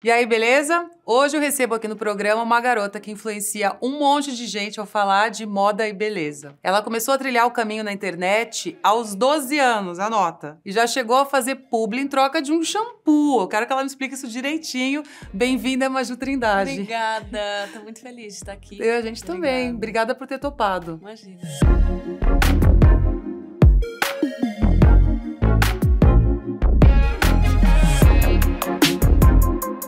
E aí, beleza? Hoje eu recebo aqui no programa uma garota que influencia um monte de gente ao falar de moda e beleza. Ela começou a trilhar o caminho na internet aos 12 anos, anota. E já chegou a fazer publi em troca de um shampoo. Eu quero que ela me explique isso direitinho. Bem-vinda, Maju Trindade. Obrigada, tô muito feliz de estar aqui. A gente também. Obrigada por ter topado. Imagina.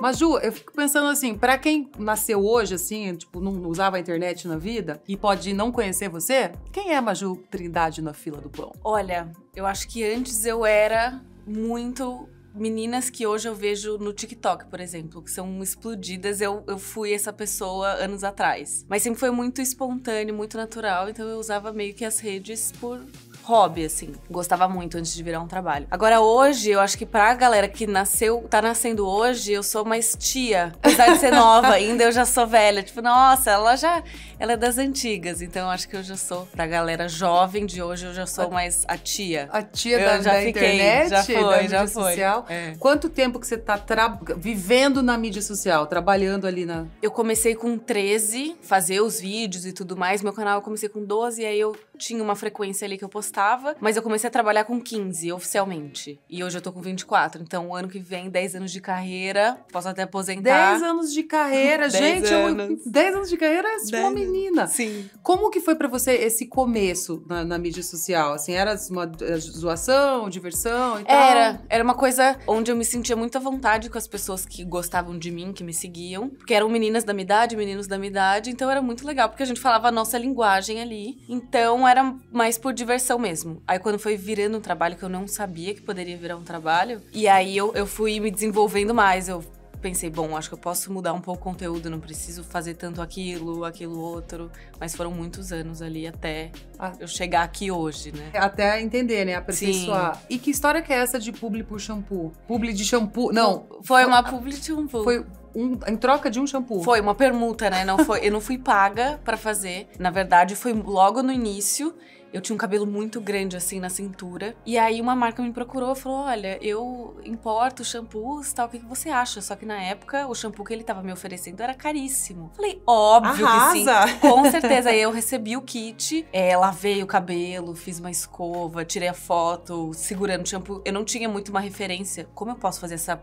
Maju, eu fico pensando assim, pra quem nasceu hoje, assim, tipo, não usava a internet na vida e pode não conhecer você, quem é a Maju Trindade na fila do pão? Olha, eu acho que antes eu era muito meninas que hoje eu vejo no TikTok, por exemplo, que são explodidas. Eu fui essa pessoa anos atrás. Mas sempre foi muito espontâneo, muito natural, então eu usava meio que as redes por hobby, assim. Gostava muito antes de virar um trabalho. Agora, hoje, eu acho que pra galera que tá nascendo hoje, eu sou mais tia. Apesar de ser nova ainda, eu já sou velha. Tipo, nossa, ela é das antigas. Então, eu acho que eu já sou, pra galera jovem de hoje, eu já sou mais a tia. A tia da internet? Já foi, da mídia já foi. social? É. Quanto tempo que você tá vivendo na mídia social, trabalhando ali na... Eu comecei com 13, fazer os vídeos e tudo mais. Meu canal eu comecei com 12, e aí eu tinha uma frequência ali que eu postava, mas eu comecei a trabalhar com 15, oficialmente. E hoje eu tô com 24, então o ano que vem, 10 anos de carreira, posso até aposentar. 10 anos de carreira, 10 gente! anos. 10 anos de carreira é tipo uma menina. Sim. Como que foi pra você esse começo na mídia social? Assim, era uma zoação, diversão e tal? Era uma coisa onde eu me sentia muito à vontade com as pessoas que gostavam de mim, que me seguiam. Porque eram meninas da minha idade, meninos da minha idade, então era muito legal, porque a gente falava a nossa linguagem ali. Então era mais por diversão mesmo. Aí quando foi virando um trabalho, que eu não sabia que poderia virar um trabalho, e aí eu fui me desenvolvendo mais. Eu pensei, bom, acho que eu posso mudar um pouco o conteúdo, não preciso fazer tanto aquilo outro. Mas foram muitos anos ali até eu chegar aqui hoje, né? Até entender, né? Aperfeiçoar. Sim. E que história que é essa de publi por shampoo? Publi de shampoo? Não. Foi uma publi de shampoo. Foi em troca de um shampoo? Foi uma permuta, né? Eu não fui paga pra fazer. Na verdade, foi logo no início. Eu tinha um cabelo muito grande, assim, na cintura. E aí, uma marca me procurou e falou, olha, eu importo shampoos e tal, o que você acha? Só que na época, o shampoo que ele tava me oferecendo era caríssimo. Falei, óbvio que sim. Com certeza. Aí eu recebi o kit, lavei o cabelo, fiz uma escova, tirei a foto, segurando o shampoo. Eu não tinha muito uma referência. Como eu posso fazer essa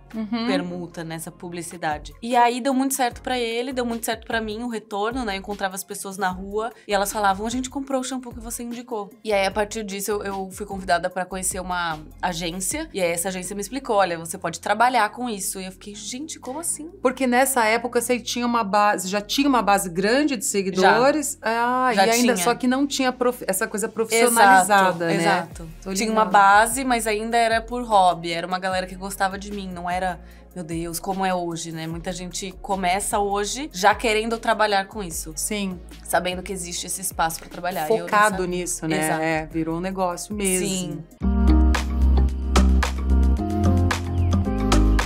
permuta, né, essa publicidade? E aí, deu muito certo pra ele, deu muito certo pra mim, o retorno, né? Eu encontrava as pessoas na rua e elas falavam, a gente comprou o shampoo que você indicou. E aí, a partir disso, eu fui convidada pra conhecer uma agência. E aí, essa agência me explicou, olha, você pode trabalhar com isso. E eu fiquei, gente, como assim? Porque nessa época, você tinha uma base, já tinha uma base grande de seguidores. Já e ainda, tinha. Só que não tinha essa coisa profissionalizada, né? Exato. Tinha uma base, mas ainda era por hobby. Era uma galera que gostava de mim, não era... Meu Deus, como é hoje, né? Muita gente começa hoje já querendo trabalhar com isso. Sim. Sabendo que existe esse espaço pra trabalhar. Focado nisso, né? Exato. Virou um negócio mesmo. Sim.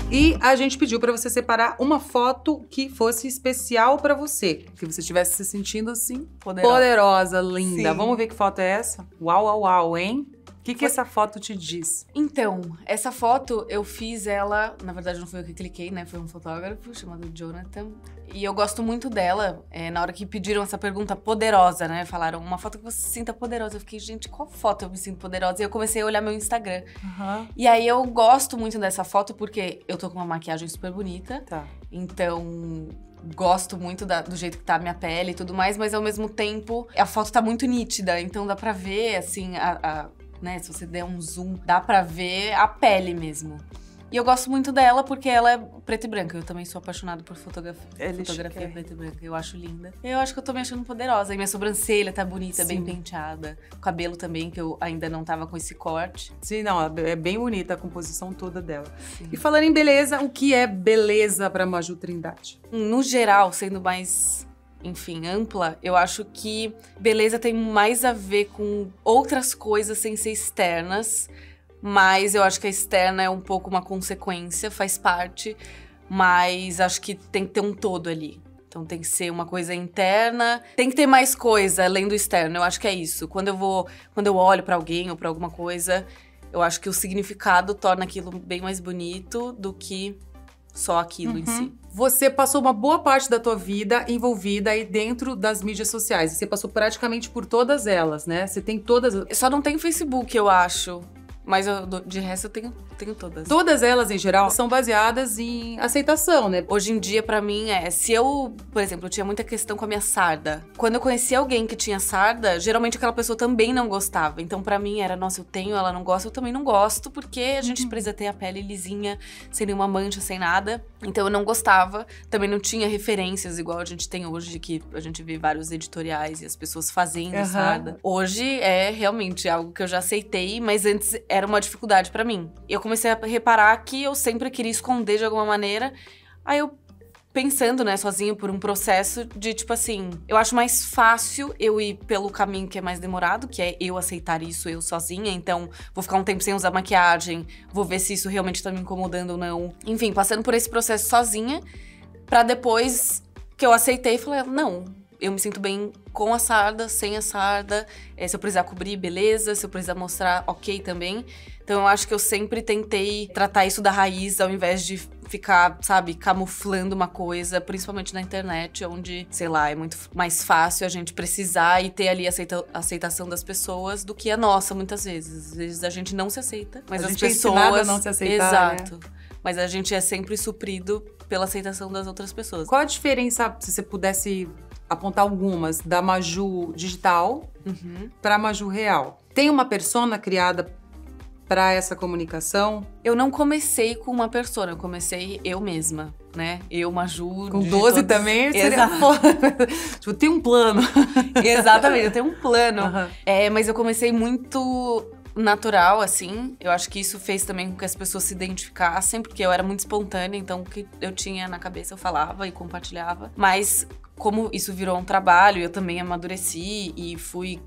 E a gente pediu pra você separar uma foto que fosse especial pra você. Que você estivesse se sentindo assim, poderosa, linda. Sim. Vamos ver que foto é essa? Uau, uau, uau, hein? O que essa foto te diz? Então, essa foto eu fiz ela... Na verdade, não foi eu que cliquei, né? Foi um fotógrafo chamado Jonathan. E eu gosto muito dela. Na hora que pediram essa pergunta poderosa, né? Falaram, uma foto que você se sinta poderosa. Eu fiquei, gente, qual foto eu me sinto poderosa? E eu comecei a olhar meu Instagram. E aí, eu gosto muito dessa foto porque eu tô com uma maquiagem super bonita. Tá. Então... Gosto muito do jeito que tá a minha pele e tudo mais. Mas, ao mesmo tempo, a foto tá muito nítida. Então, dá pra ver, assim, né, se você der um zoom, dá pra ver a pele mesmo. E eu gosto muito dela porque ela é preta e branca. Eu também sou apaixonada por fotografia preta e branca. Eu acho linda. Eu acho que eu tô me achando poderosa. E minha sobrancelha tá bonita, bem penteada. O cabelo também, que eu ainda não tava com esse corte. Sim, não, é bem bonita a composição toda dela. Sim. E falando em beleza, o que é beleza pra Maju Trindade? No geral, sendo mais... enfim, ampla, eu acho que beleza tem mais a ver com outras coisas sem ser externas, mas eu acho que a externa é um pouco uma consequência, faz parte, mas acho que tem que ter um todo ali. Então tem que ser uma coisa interna, tem que ter mais coisa além do externo, eu acho que é isso. Quando eu olho pra alguém ou pra alguma coisa, eu acho que o significado torna aquilo bem mais bonito do que só aquilo em si. Você passou uma boa parte da tua vida envolvida aí dentro das mídias sociais. Você passou praticamente por todas elas, né? Você tem todas... Eu só não tenho Facebook, eu acho. Mas de resto eu tenho todas. Todas elas, em geral, são baseadas em aceitação, né? Hoje em dia, pra mim, se eu, por exemplo, eu tinha muita questão com a minha sarda. Quando eu conhecia alguém que tinha sarda, geralmente aquela pessoa também não gostava. Então, pra mim, era, nossa, eu tenho, ela não gosta, eu também não gosto, porque a gente precisa ter a pele lisinha, sem nenhuma mancha, sem nada. Então, eu não gostava. Também não tinha referências, igual a gente tem hoje, que a gente vê vários editoriais e as pessoas fazendo sarda. Hoje, é realmente algo que eu já aceitei, mas antes era uma dificuldade pra mim. Eu comecei a reparar que eu sempre queria esconder de alguma maneira. Aí eu, pensando, né, sozinha por um processo de, tipo assim, eu acho mais fácil eu ir pelo caminho que é mais demorado, que é eu aceitar isso eu sozinha. Então, vou ficar um tempo sem usar maquiagem, vou ver se isso realmente tá me incomodando ou não. Enfim, passando por esse processo sozinha, pra depois que eu aceitei, falei, não, eu me sinto bem com a sarda, sem a sarda. Se eu precisar cobrir, beleza. Se eu precisar mostrar, ok também. Então, eu acho que eu sempre tentei tratar isso da raiz, ao invés de ficar, sabe, camuflando uma coisa, principalmente na internet, onde, sei lá, é muito mais fácil a gente precisar e ter ali a aceitação das pessoas do que a nossa, muitas vezes. Às vezes a gente não se aceita, mas as pessoas... A gente é ensinado a não se aceitar, exato. Né? Mas a gente é sempre suprido pela aceitação das outras pessoas. Qual a diferença, se você pudesse apontar algumas, da Maju digital pra Maju real? Tem uma persona criada pra essa comunicação? Eu não comecei com uma persona, eu comecei eu mesma, né? Eu, Maju... Com 12 também? Seria tipo, tem um plano. Exatamente, eu tenho um plano. Mas eu comecei muito natural, assim. Eu acho que isso fez também com que as pessoas se identificassem, porque eu era muito espontânea, então o que eu tinha na cabeça eu falava e compartilhava. Mas como isso virou um trabalho, eu também amadureci e fui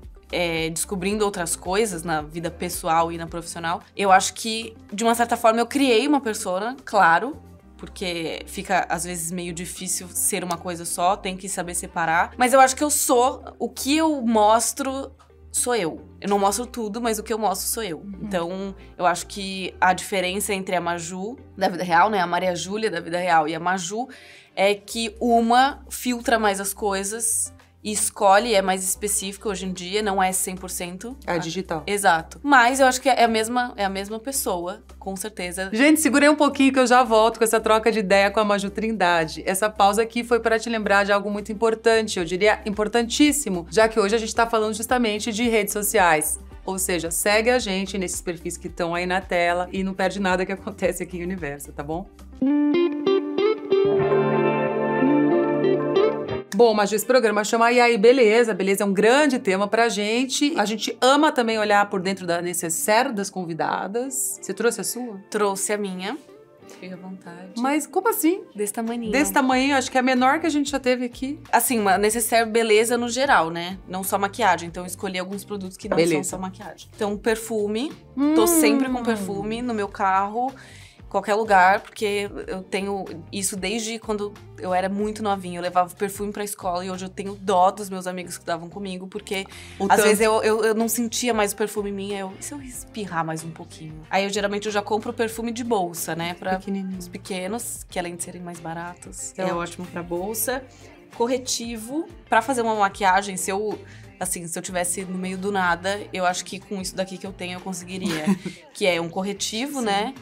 descobrindo outras coisas na vida pessoal e na profissional. Eu acho que, de uma certa forma, eu criei uma persona, claro, porque fica, às vezes, meio difícil ser uma coisa só, tem que saber separar. Mas eu acho que eu sou, o que eu mostro sou eu. Eu não mostro tudo, mas o que eu mostro sou eu. Então, eu acho que a diferença entre a Maju da vida real, né, a Maria Júlia da vida real e a Maju, é que uma filtra mais as coisas e escolhe, é mais específica hoje em dia, não é 100%. É digital. Exato. Mas eu acho que é a mesma pessoa, com certeza. Gente, segurei um pouquinho que eu já volto com essa troca de ideia com a Maju Trindade. Essa pausa aqui foi para te lembrar de algo muito importante, eu diria importantíssimo, já que hoje a gente tá falando justamente de redes sociais. Ou seja, segue a gente nesses perfis que estão aí na tela e não perde nada que acontece aqui em Universo, tá bom? Bom, mas esse programa chama E aí, Beleza? Beleza é um grande tema pra gente. A gente ama também olhar por dentro da necessaire das convidadas. Você trouxe a sua? Trouxe a minha. Fica à vontade. Mas como assim? Desse tamanho. Desse tamanho, acho que é a menor que a gente já teve aqui. Assim, uma necessaire beleza no geral, né? Não só maquiagem. Então, eu escolhi alguns produtos que não são só maquiagem. Então, perfume. Tô sempre com perfume no meu carro. Qualquer lugar, porque eu tenho isso desde quando eu era muito novinha. Eu levava perfume pra escola e hoje eu tenho dó dos meus amigos que estavam comigo, porque às vezes eu não sentia mais o perfume em mim. E se eu espirrar mais um pouquinho? Aí eu já compro perfume de bolsa, né? Pra os pequenos, que além de serem mais baratos, é ótimo pra bolsa. Corretivo, pra fazer uma maquiagem, se eu tivesse no meio do nada, eu acho que com isso daqui que eu tenho, eu conseguiria. Que é um corretivo, né?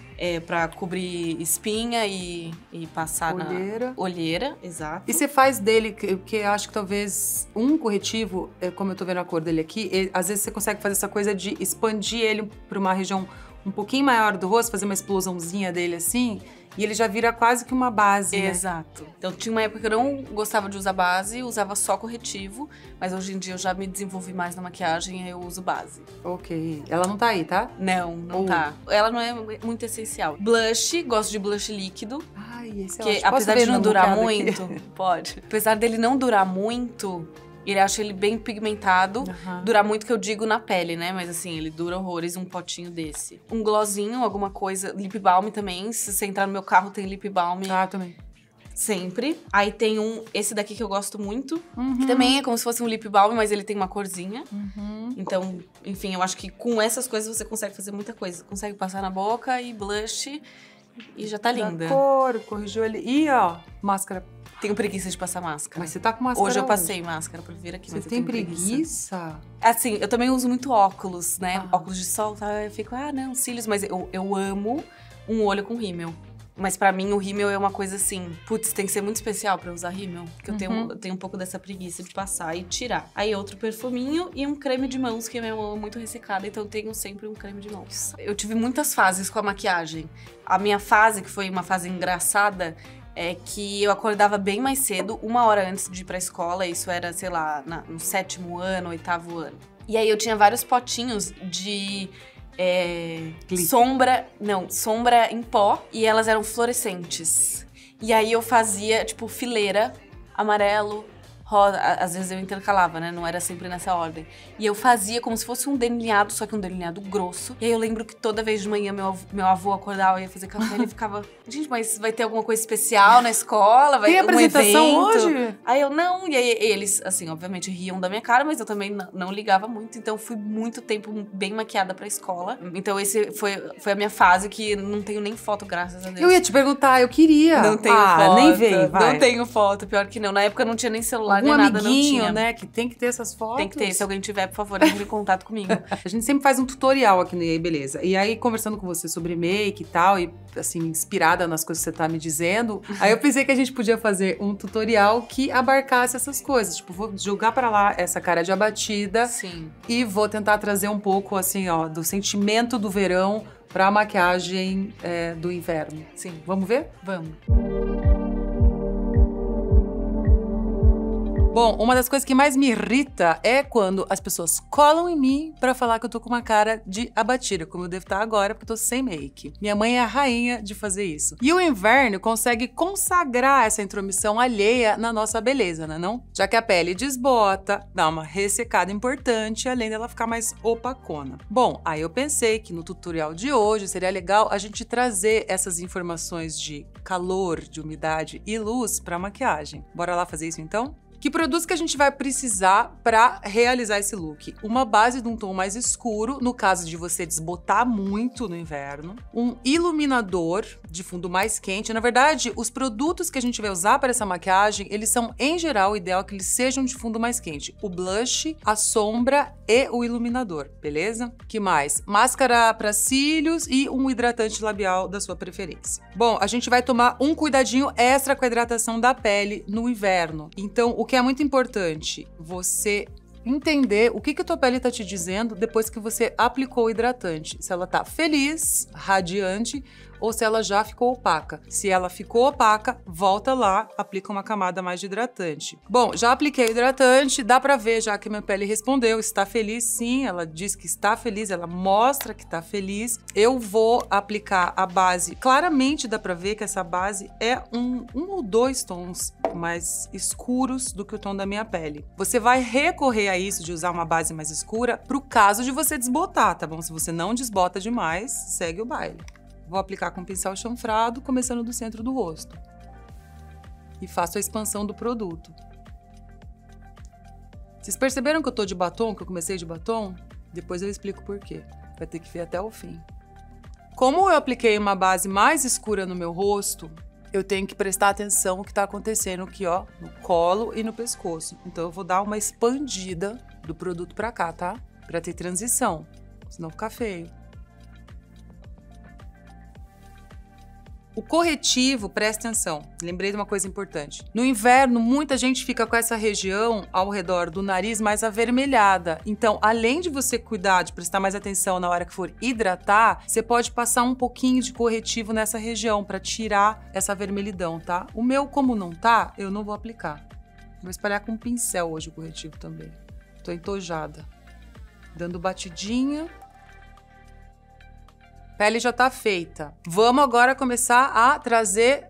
Pra cobrir espinha e passar na olheira. Exato. E você faz dele, que eu acho que talvez um corretivo, como eu tô vendo a cor dele aqui, às vezes você consegue fazer essa coisa de expandir ele pra uma região um pouquinho maior do rosto, fazer uma explosãozinha dele assim, e ele já vira quase que uma base, né? Exato. Então, tinha uma época que eu não gostava de usar base, usava só corretivo, mas hoje em dia eu já me desenvolvi mais na maquiagem e eu uso base. Ok. Ela não tá aí, tá? Não tá. Ela não é muito essencial. Blush, gosto de blush líquido. Ai, esse é que ótimo. apesar de não durar muito, pode. Apesar dele não durar muito, ele acha ele bem pigmentado. Durar muito, que eu digo na pele, né? Mas assim, ele dura horrores, um potinho desse. Um glossinho, alguma coisa. Lip balm também. Se você entrar no meu carro, tem lip balm. Ah, também. Sempre. Aí tem esse daqui que eu gosto muito. Que também é como se fosse um lip balm, mas ele tem uma corzinha. Então, enfim, eu acho que com essas coisas você consegue fazer muita coisa. Consegue passar na boca e blush. e já tá linda. Da cor, corrigiu ali. E, ó, máscara. Tenho preguiça de passar máscara. Mas você tá com máscara hoje eu passei máscara pra vir aqui, Você mas eu tem tenho preguiça? Assim, eu também uso muito óculos, né? Óculos de sol, tá? Eu fico, não, cílios. Mas eu amo um olho com rímel. Mas pra mim, o rímel é uma coisa assim... Putz, tem que ser muito especial pra usar rímel. Porque eu tenho um pouco dessa preguiça de passar e tirar. Aí outro perfuminho e um creme de mãos, que a minha mão é muito ressecada. Então eu tenho sempre um creme de mãos. Eu tive muitas fases com a maquiagem. A minha fase, que foi uma fase engraçada... É que eu acordava bem mais cedo, 1 hora antes de ir pra escola. Isso era, sei lá, no 7º ano, 8º ano. E aí eu tinha vários potinhos de sombra em pó. E elas eram fluorescentes. E aí eu fazia, tipo, fileira, amarelo, rosa. Às vezes eu intercalava, né? Não era sempre nessa ordem. E eu fazia como se fosse um delineado, só que um delineado grosso. E aí eu lembro que toda vez de manhã meu avô acordava e ia fazer café. Ele ficava, gente, mas vai ter alguma coisa especial na escola? Vai ter apresentação hoje? Aí eu, não. E aí eles, assim, obviamente riam da minha cara, mas eu também não ligava muito. Então fui muito tempo bem maquiada pra escola. Então esse foi a minha fase que não tenho nem foto, graças a Deus. Eu ia te perguntar, eu queria. Não tenho foto. Nem vem, vai. Não tenho foto, pior que não. Na época não tinha nem celular, Algum nem nada, amiguinho, não tinha. Né, que tem que ter essas fotos. Tem que ter. Se alguém tiver, por favor, entre em contato comigo. A gente sempre faz um tutorial aqui no E aí Beleza. E aí, conversando com você sobre make e tal, e assim, inspirada nas coisas que você tá me dizendo, aí eu pensei que a gente podia fazer um tutorial que abarcasse essas coisas. Tipo, vou jogar pra lá essa cara de abatida. Sim. E vou tentar trazer um pouco, assim, ó, do sentimento do verão pra maquiagem do inverno. Sim. Vamos ver? Vamos. Bom, uma das coisas que mais me irrita é quando as pessoas colam em mim pra falar que eu tô com uma cara de abatida, como eu devo estar agora, porque eu tô sem make. Minha mãe é a rainha de fazer isso. E o inverno consegue consagrar essa intromissão alheia na nossa beleza, né não? Já que a pele desbota, dá uma ressecada importante, além dela ficar mais opacona. Bom, aí eu pensei que no tutorial de hoje seria legal a gente trazer essas informações de calor, de umidade e luz pra maquiagem. Bora lá fazer isso então? Que produtos que a gente vai precisar para realizar esse look? Uma base de um tom mais escuro, no caso de você desbotar muito no inverno. Um iluminador de fundo mais quente. Na verdade, os produtos que a gente vai usar para essa maquiagem, eles são, em geral, o ideal que eles sejam de fundo mais quente. O blush, a sombra e o iluminador, beleza? Que mais? Máscara para cílios e um hidratante labial da sua preferência. Bom, a gente vai tomar um cuidadinho extra com a hidratação da pele no inverno. Então, o que é muito importante, você entender o que a tua pele tá te dizendo depois que você aplicou o hidratante. Se ela tá feliz, radiante, ou se ela já ficou opaca. Se ela ficou opaca, volta lá, aplica uma camada mais de hidratante. Bom, já apliquei o hidratante, dá pra ver já que minha pele respondeu, está feliz sim, ela diz que está feliz, ela mostra que tá feliz. Eu vou aplicar a base, claramente dá pra ver que essa base é um ou dois tons mais escuros do que o tom da minha pele. Você vai recorrer a isso de usar uma base mais escura pro caso de você desbotar, tá bom? Se você não desbota demais, segue o baile. Vou aplicar com pincel chanfrado, começando do centro do rosto. E faço a expansão do produto. Vocês perceberam que eu tô de batom, que eu comecei de batom? Depois eu explico por quê. Vai ter que ver até o fim. Como eu apliquei uma base mais escura no meu rosto, eu tenho que prestar atenção no que tá acontecendo aqui, ó, no colo e no pescoço. Então eu vou dar uma expandida do produto pra cá, tá? Pra ter transição, senão fica feio. O corretivo, presta atenção, lembrei de uma coisa importante. No inverno, muita gente fica com essa região ao redor do nariz mais avermelhada. Então, além de você cuidar, de prestar mais atenção na hora que for hidratar, você pode passar um pouquinho de corretivo nessa região para tirar essa vermelhidão, tá? O meu, como não tá, eu não vou aplicar. Vou espalhar com um pincel hoje o corretivo também. Tô entojada. Dando batidinha. Pele já tá feita. Vamos agora começar a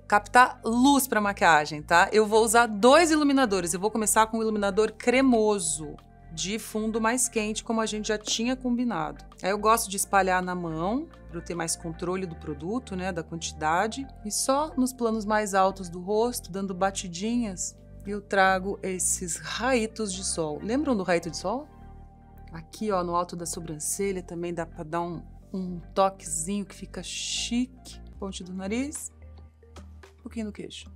captar luz pra maquiagem, tá? Eu vou usar 2 iluminadores. Eu vou começar com um iluminador cremoso, de fundo mais quente, como a gente já tinha combinado. Aí eu gosto de espalhar na mão, para eu ter mais controle do produto, né, da quantidade. E só nos planos mais altos do rosto, dando batidinhas, eu trago esses raitos de sol. Lembram do raito de sol? Aqui, ó, no alto da sobrancelha também dá pra dar um toquezinho que fica chique. Ponte do nariz. Um pouquinho no queixo.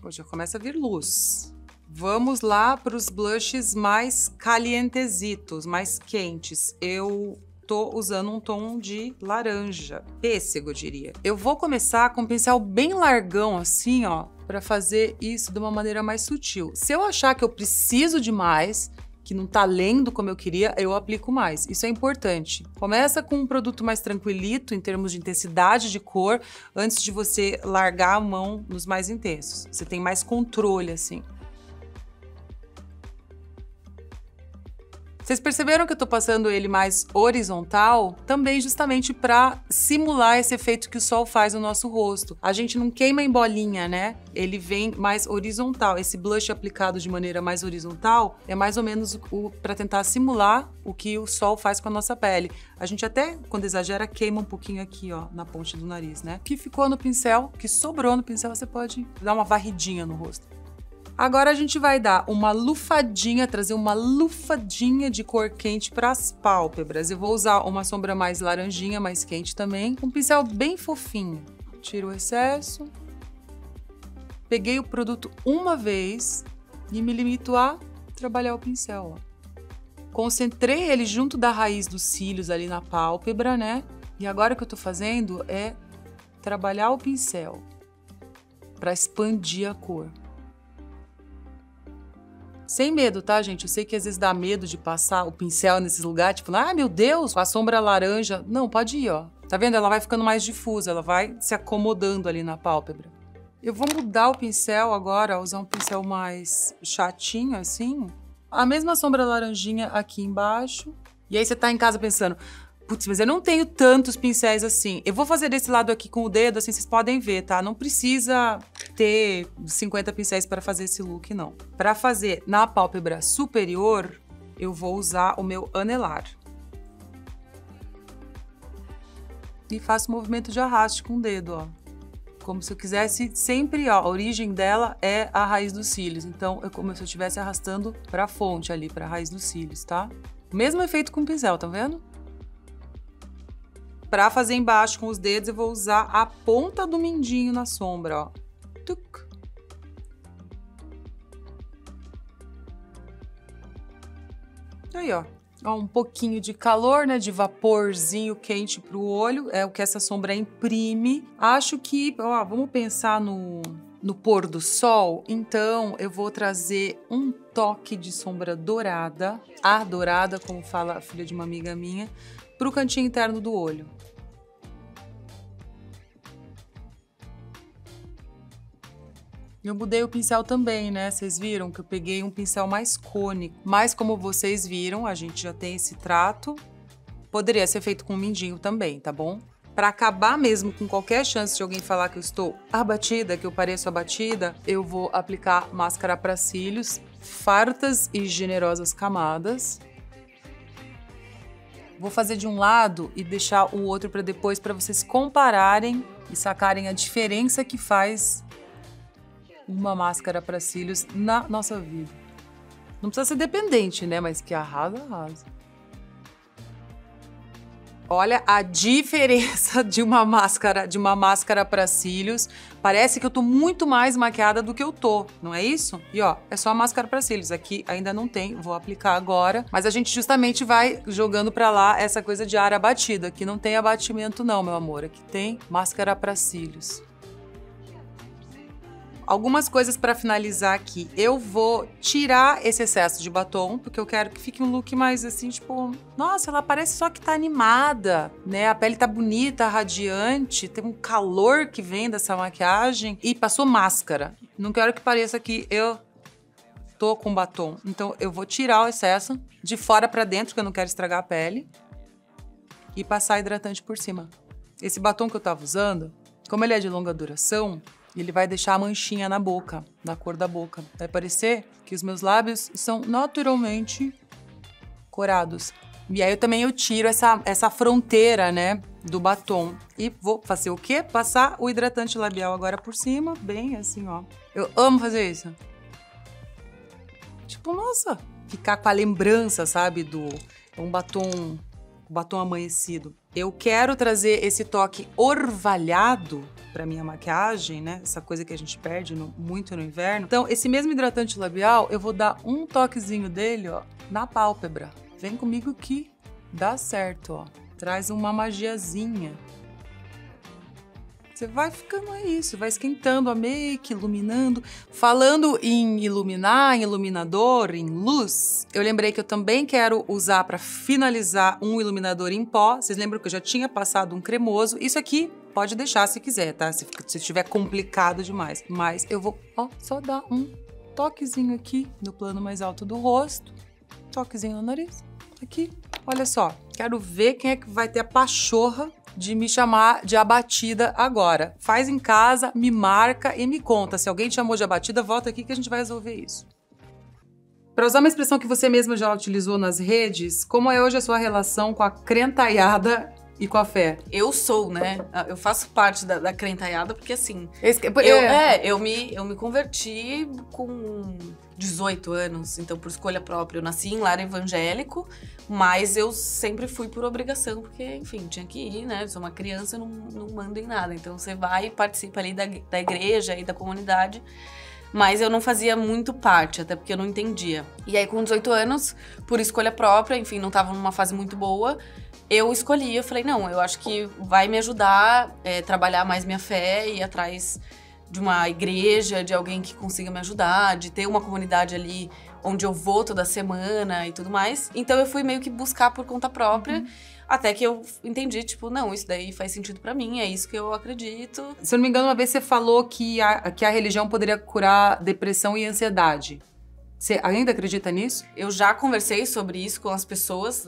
Hoje já começa a vir luz. Vamos lá para os blushes mais calientesitos, mais quentes. Eu tô usando um tom de laranja, pêssego, eu diria. Eu vou começar com um pincel bem largão, assim, ó, para fazer isso de uma maneira mais sutil. Se eu achar que eu preciso de mais, que não tá lendo como eu queria, eu aplico mais. Isso é importante. Começa com um produto mais tranquilito, em termos de intensidade de cor, antes de você largar a mão nos mais intensos. Você tem mais controle, assim. Vocês perceberam que eu tô passando ele mais horizontal? Também justamente para simular esse efeito que o sol faz no nosso rosto. A gente não queima em bolinha, né? Ele vem mais horizontal. Esse blush aplicado de maneira mais horizontal é mais ou menos para tentar simular o que o sol faz com a nossa pele. A gente até, quando exagera, queima um pouquinho aqui, ó, na ponte do nariz, né? O que ficou no pincel, o que sobrou no pincel, você pode dar uma varridinha no rosto. Agora a gente vai dar uma lufadinha, trazer uma lufadinha de cor quente para as pálpebras. Eu vou usar uma sombra mais laranjinha, mais quente também. Um pincel bem fofinho. Tiro o excesso. Peguei o produto uma vez e me limito a trabalhar o pincel, ó. Concentrei ele junto da raiz dos cílios ali na pálpebra, né? E agora o que eu tô fazendo é trabalhar o pincel para expandir a cor. Sem medo, tá, gente? Eu sei que às vezes dá medo de passar o pincel nesses lugares, tipo, ah, meu Deus, com a sombra laranja. Não, pode ir, ó. Tá vendo? Ela vai ficando mais difusa, ela vai se acomodando ali na pálpebra. Eu vou mudar o pincel agora, usar um pincel mais chatinho, assim. A mesma sombra laranjinha aqui embaixo. E aí você tá em casa pensando, putz, mas eu não tenho tantos pincéis assim. Eu vou fazer desse lado aqui com o dedo, assim, vocês podem ver, tá? Não precisa ter 50 pincéis para fazer esse look, não. Para fazer na pálpebra superior, eu vou usar o meu anelar. E faço movimento de arraste com o dedo, ó. Como se eu quisesse sempre, ó, a origem dela é a raiz dos cílios. Então, é como se eu estivesse arrastando para a fonte ali, para a raiz dos cílios, tá? Mesmo efeito com o pincel, tá vendo? Para fazer embaixo com os dedos, eu vou usar a ponta do mindinho na sombra, ó. Tuc. Aí, ó. Ó, um pouquinho de calor, né? De vaporzinho quente pro olho. É o que essa sombra imprime. Acho que, ó, vamos pensar no pôr do sol. Então, eu vou trazer um toque de sombra dourada. A dourada, como fala a filha de uma amiga minha, pro cantinho interno do olho. Eu mudei o pincel também, né? Vocês viram que eu peguei um pincel mais cônico. Mas como vocês viram, a gente já tem esse trato. Poderia ser feito com um mindinho também, tá bom? Para acabar mesmo com qualquer chance de alguém falar que eu estou abatida, que eu pareço abatida, eu vou aplicar máscara para cílios, fartas e generosas camadas. Vou fazer de um lado e deixar o outro para depois, para vocês compararem e sacarem a diferença que faz uma máscara para cílios na nossa vida. Não precisa ser dependente, né? Mas que arrasa, arrasa. Olha a diferença de uma máscara para cílios. Parece que eu tô muito mais maquiada do que eu tô, não é isso? E ó, é só a máscara para cílios. Aqui ainda não tem, vou aplicar agora. Mas a gente justamente vai jogando para lá essa coisa de ar abatido. Aqui não tem abatimento não, meu amor. Aqui tem máscara para cílios. Algumas coisas para finalizar aqui. Eu vou tirar esse excesso de batom, porque eu quero que fique um look mais assim, tipo... Nossa, ela parece só que tá animada, né? A pele tá bonita, radiante, tem um calor que vem dessa maquiagem. E passou máscara. Não quero que pareça que eu tô com batom. Então, eu vou tirar o excesso de fora para dentro, porque eu não quero estragar a pele. E passar hidratante por cima. Esse batom que eu tava usando, como ele é de longa duração... Ele vai deixar a manchinha na boca, na cor da boca. Vai parecer que os meus lábios são naturalmente corados. E aí eu tiro essa fronteira, né, do batom. E vou fazer o quê? Passar o hidratante labial agora por cima, bem assim, ó. Eu amo fazer isso. Tipo, nossa, ficar com a lembrança, sabe, um batom batom amanhecido. Eu quero trazer esse toque orvalhado pra minha maquiagem, né? Essa coisa que a gente perde muito no inverno. Então, esse mesmo hidratante labial, eu vou dar um toquezinho dele, ó, na pálpebra. Vem comigo que dá certo, ó. Traz uma magiazinha. Você vai ficando isso, vai esquentando a make, iluminando. Falando em iluminar, em iluminador, em luz, eu lembrei que eu também quero usar para finalizar um iluminador em pó. Vocês lembram que eu já tinha passado um cremoso? Isso aqui pode deixar se quiser, tá? Se estiver complicado demais. Mas eu vou, ó, só dar um toquezinho aqui no plano mais alto do rosto. Toquezinho no nariz. Aqui. Olha só, quero ver quem é que vai ter a pachorra de me chamar de abatida agora. Faz em casa, me marca e me conta. Se alguém te chamou de abatida, volta aqui que a gente vai resolver isso. Para usar uma expressão que você mesma já utilizou nas redes, como é hoje a sua relação com a crentaiada e com a fé? Eu sou, né? Eu faço parte da crentaiada porque, assim... Eu me converti com 18 anos, então por escolha própria. Eu nasci em lar evangélico, mas eu sempre fui por obrigação, porque, enfim, tinha que ir, né? Eu sou uma criança, eu não mando em nada. Então você vai e participa ali da igreja e da comunidade. Mas eu não fazia muito parte, até porque eu não entendia. E aí, com 18 anos, por escolha própria, enfim, não tava numa fase muito boa, eu escolhi, eu falei, não, eu acho que vai me ajudar trabalhar mais minha fé, ir atrás de uma igreja, de alguém que consiga me ajudar, de ter uma comunidade ali onde eu vou toda semana e tudo mais. Então eu fui meio que buscar por conta própria, até que eu entendi, tipo, não, isso daí faz sentido pra mim, é isso que eu acredito. Se eu não me engano, uma vez você falou que a religião poderia curar depressão e ansiedade. Você ainda acredita nisso? Eu já conversei sobre isso com as pessoas,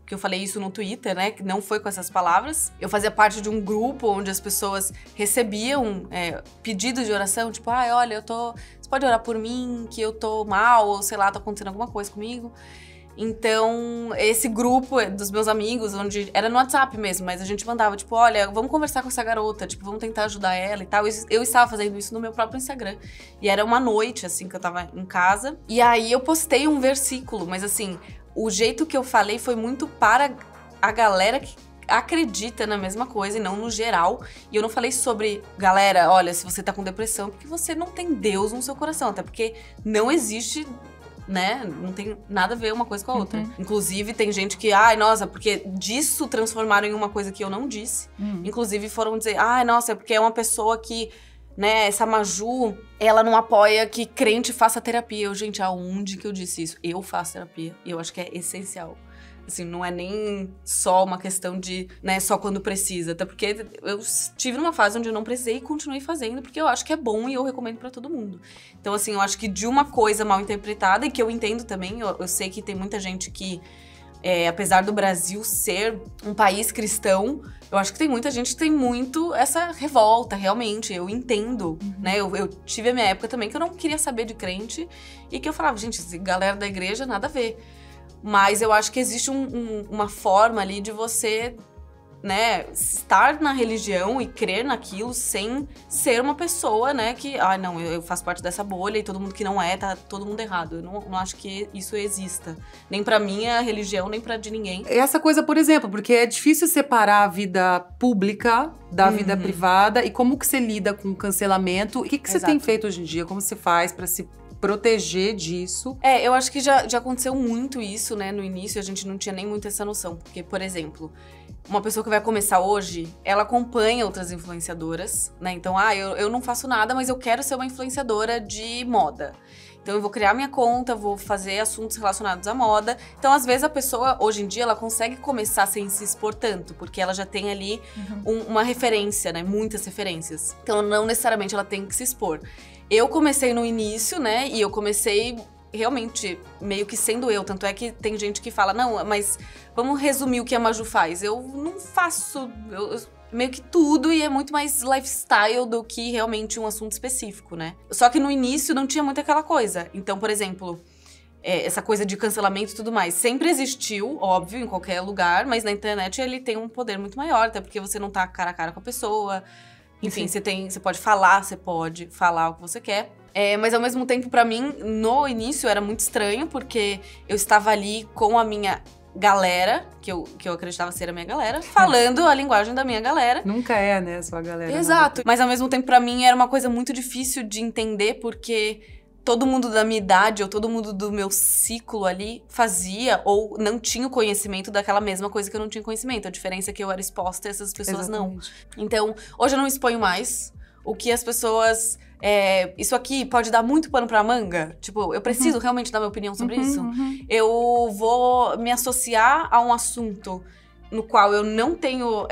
que eu falei isso no Twitter, né? Que não foi com essas palavras. Eu fazia parte de um grupo onde as pessoas recebiam pedidos de oração, tipo, olha, você pode orar por mim, que eu tô mal, ou sei lá, tá acontecendo alguma coisa comigo. Então, esse grupo dos meus amigos, onde era no WhatsApp mesmo, mas a gente mandava, tipo, olha, vamos conversar com essa garota, tipo, vamos tentar ajudar ela e tal. Eu estava fazendo isso no meu próprio Instagram. E era uma noite, assim, que eu tava em casa. E aí eu postei um versículo, mas assim, o jeito que eu falei foi muito para a galera que acredita na mesma coisa e não no geral. E eu não falei sobre, galera, olha, se você tá com depressão, porque você não tem Deus no seu coração, até porque não existe, né? Não tem nada a ver uma coisa com a outra. Inclusive, tem gente que, nossa, porque disso transformaram em uma coisa que eu não disse. Inclusive, foram dizer, nossa, é porque é uma pessoa que, né, essa Maju, ela não apoia que crente faça terapia. Gente, aonde que eu disse isso? Eu faço terapia e eu acho que é essencial. Assim, não é nem só uma questão de, né, só quando precisa. Até porque eu estive numa fase onde eu não precisei e continuei fazendo, porque eu acho que é bom e eu recomendo pra todo mundo. Então, assim, eu acho que de uma coisa mal interpretada, e que eu entendo também, eu sei que tem muita gente que, apesar do Brasil ser um país cristão, eu acho que tem muita gente que tem muito essa revolta, realmente. Eu entendo, né? Eu tive a minha época também que eu não queria saber de crente e que eu falava, gente, galera da igreja, nada a ver. Mas eu acho que existe uma forma ali de você, né, estar na religião e crer naquilo sem ser uma pessoa, né, que, não, eu faço parte dessa bolha e todo mundo que não tá todo mundo errado. Eu não acho que isso exista. Nem pra minha religião, nem pra de ninguém. Essa coisa, por exemplo, porque é difícil separar a vida pública da vida privada. E como que você lida com o cancelamento? O que você tem feito hoje em dia? Como você faz pra se proteger disso? Eu acho que já aconteceu muito isso, né? No início a gente não tinha nem muito essa noção. Porque, por exemplo, uma pessoa que vai começar hoje, ela acompanha outras influenciadoras, né? Então, eu não faço nada, mas eu quero ser uma influenciadora de moda. Então eu vou criar minha conta, vou fazer assuntos relacionados à moda. Então, às vezes, a pessoa, hoje em dia, ela consegue começar sem se expor tanto, porque ela já tem ali uma referência, né? Muitas referências. Então, não necessariamente ela tem que se expor. Eu comecei no início, né? E eu comecei realmente meio que sendo eu. Tanto é que tem gente que fala, não, mas vamos resumir o que a Maju faz. Eu não faço meio que tudo e é muito mais lifestyle do que realmente um assunto específico, né? Só que no início não tinha muito aquela coisa. Então, por exemplo, essa coisa de cancelamento e tudo mais sempre existiu, óbvio, em qualquer lugar, mas na internet ele tem um poder muito maior, até porque você não tá cara a cara com a pessoa. Enfim, você pode falar o que você quer. Mas ao mesmo tempo, pra mim, no início era muito estranho, porque eu estava ali com a minha galera, que eu acreditava ser a minha galera, falando a linguagem da minha galera. Nunca é, né, a sua galera. Exato. Mas ao mesmo tempo, pra mim, era uma coisa muito difícil de entender, porque todo mundo da minha idade, ou todo mundo do meu ciclo ali, fazia ou não tinha o conhecimento daquela mesma coisa que eu não tinha conhecimento. A diferença é que eu era exposta e essas pessoas Exatamente. não. Então, hoje eu não me exponho mais. O que as pessoas... isso aqui pode dar muito pano pra manga? Tipo, eu preciso realmente dar minha opinião sobre isso? Eu vou me associar a um assunto no qual eu não tenho,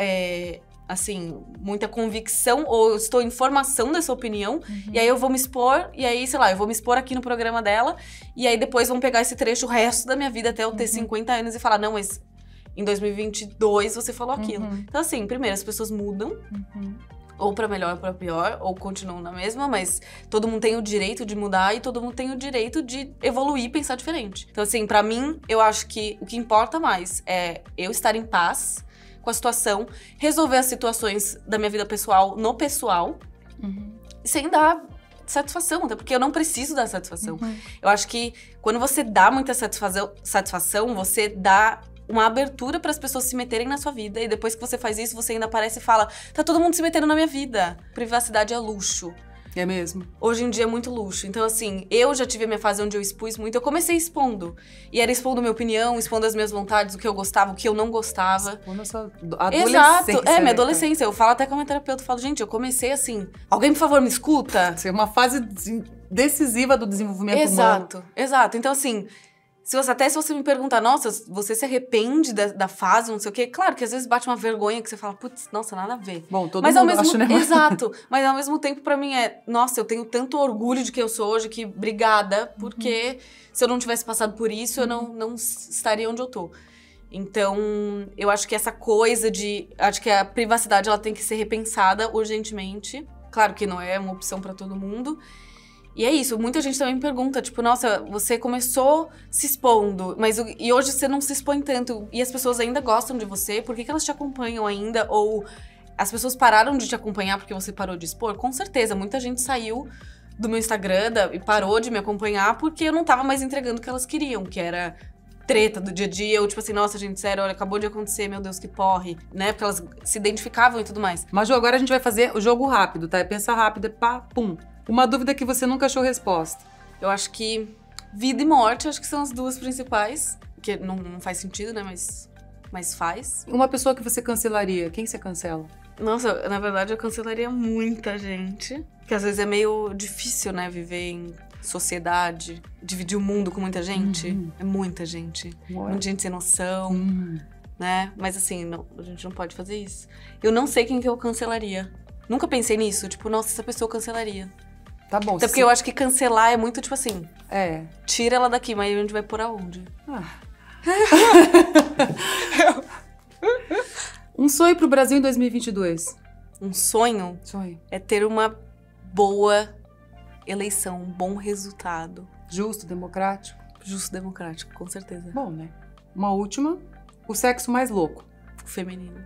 assim, muita convicção ou eu estou em formação dessa opinião, e aí eu vou me expor, e aí, sei lá, eu vou me expor aqui no programa dela, e aí depois vão pegar esse trecho o resto da minha vida até eu ter 50 anos e falar, não, mas em 2022 você falou aquilo. Então, assim, primeiro, as pessoas mudam, ou pra melhor ou pra pior, ou continuam na mesma, mas todo mundo tem o direito de mudar e todo mundo tem o direito de evoluir e pensar diferente. Então, assim, pra mim, eu acho que o que importa mais é eu estar em paz com a situação, resolver as situações da minha vida pessoal no pessoal, sem dar satisfação, até porque eu não preciso dar satisfação. Eu acho que quando você dá muita satisfação, você dá uma abertura para as pessoas se meterem na sua vida, e depois que você faz isso, você ainda aparece e fala, tá todo mundo se metendo na minha vida. Privacidade é luxo. É mesmo? Hoje em dia é muito luxo. Então, assim, eu já tive a minha fase onde eu expus muito. Eu comecei expondo. E era expondo minha opinião, expondo as minhas vontades, o que eu gostava, o que eu não gostava. Expondo a sua adolescência. Exato. Minha adolescência. Eu falo até com a minha terapeuta, eu falo, gente, eu comecei assim, alguém, por favor, me escuta? Isso é uma fase decisiva do desenvolvimento humano. Exato. Então, assim... Se você me perguntar, nossa, você se arrepende da fase, não sei o quê? Claro que às vezes bate uma vergonha que você fala, putz, nossa, nada a ver. Bom, todo mundo acha, né? Exato. Mas ao mesmo tempo, pra mim, nossa, eu tenho tanto orgulho de quem eu sou hoje, que obrigada, porque se eu não tivesse passado por isso, eu não estaria onde eu tô. Então, eu acho que essa coisa acho que a privacidade, ela tem que ser repensada urgentemente. Claro que não é uma opção pra todo mundo. E é isso, muita gente também me pergunta, tipo, nossa, você começou se expondo, e hoje você não se expõe tanto, e as pessoas ainda gostam de você, por que elas te acompanham ainda? Ou as pessoas pararam de te acompanhar porque você parou de expor? Com certeza, muita gente saiu do meu Instagram e parou de me acompanhar porque eu não tava mais entregando o que elas queriam, que era treta do dia a dia, ou tipo assim, nossa, gente, sério, olha, acabou de acontecer, meu Deus, que porre, né? Porque elas se identificavam e tudo mais. Mas, Ju, agora a gente vai fazer o jogo rápido, tá? É pensar rápido, é pá, pum. Uma dúvida que você nunca achou resposta. Eu acho que vida e morte, acho que são as duas principais. Que não faz sentido, né? Mas faz. Uma pessoa que você cancelaria, quem você cancela? Nossa, na verdade eu cancelaria muita gente. Porque às vezes é meio difícil, né? Viver em sociedade, dividir o mundo com muita gente. É muita gente. Muita gente sem noção, né? Mas assim, a gente não pode fazer isso. Eu não sei quem que eu cancelaria. Nunca pensei nisso. Tipo, nossa, essa pessoa eu cancelaria. Tá bom. Até porque eu acho que cancelar é muito, tipo assim... É. Tira ela daqui, mas a gente vai por aonde? Um sonho pro Brasil em 2022. Um sonho? Sonho. É ter uma boa eleição, um bom resultado. Justo, democrático? Justo, democrático, com certeza. Bom, né? Uma última. O sexo mais louco. O feminino.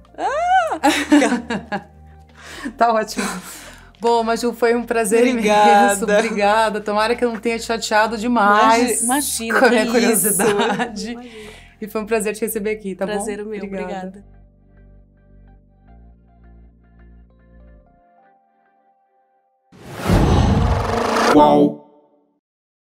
Tá ótimo. Bom, mas Ju, foi um prazer imenso. Obrigada. Tomara que eu não tenha te chateado demais. Imagina, com a minha curiosidade. Imagina. E foi um prazer te receber aqui, tá bom? Prazer o meu, obrigada. Qual?